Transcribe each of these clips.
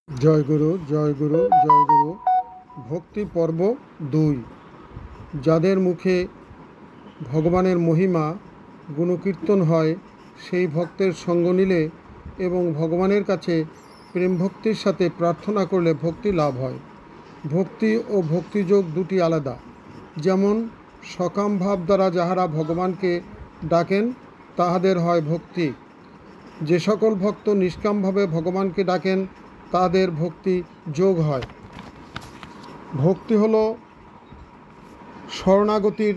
জয় গুরু জয় গুরু জয় গুরু। ভক্তি পর্ব 2। যাদের মুখে ভগবানের মহিমা গুণকীর্তন হয় সেই ভক্তের সঙ্গ নিলে এবং ভগবানের কাছে প্রেম ভক্তির সাথে প্রার্থনা করলে ভক্তি লাভ হয়। ভক্তি ও ভক্তিযোগ দুটি আলাদা। যেমন সকাম ভাব দ্বারা যাহারা ভগবানকে ডাকেন তাহাদের হয় ভক্তি। যে সকল ভক্ত নিষ্কামভাবে ভগবানকে ডাকেন তাদের ভক্তি যোগ হয়। ভক্তি হল শরণাগতির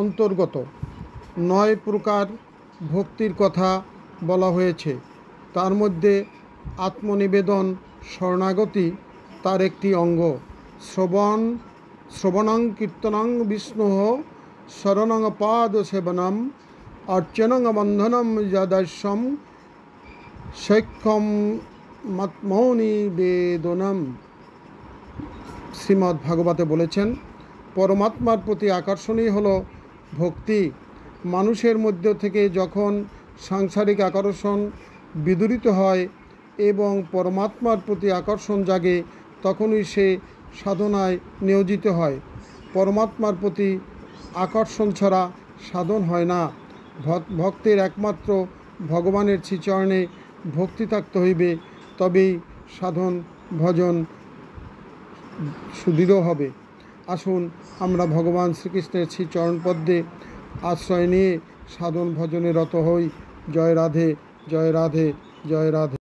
অন্তর্গত। 9 প্রকার ভক্তির কথা বলা হয়েছে। তার মধ্যে আত্মনিবেদন শরণাগতি তার একটি অঙ্গ। শ্রবণং কীর্তনং বিষ্ণুঃ শরণং পাদ সেবনম অর্চনং বন্ধনম যদাস্যম সৈক্ষম মাত্মনিবেদনম। শ্রীমদ্ ভাগবতে বলেছেন, পরমাত্মার প্রতি আকর্ষণই হলো ভক্তি। মানুষের মধ্য থেকে যখন সাংসারিক আকর্ষণ বিদূরিত হয় এবং পরমাত্মার প্রতি আকর্ষণ জাগে তখনই সে সাধনায় নিয়োজিত হয়। পরমাত্মার প্রতি আকর্ষণ ছাড়া সাধন হয় না। ভক্তের একমাত্র ভগবানের শ্রীচরণে ভক্তি থাকতে হইবে, তবেই সাধন ভজন সুদৃঢ় হবে। আসুন আমরা ভগবান শ্রীকৃষ্ণের শ্রীচরণপদ্মে আশ্রয় নিয়ে সাধন ভজনে রত হই। জয় রাধে, জয় রাধে, জয় রাধে।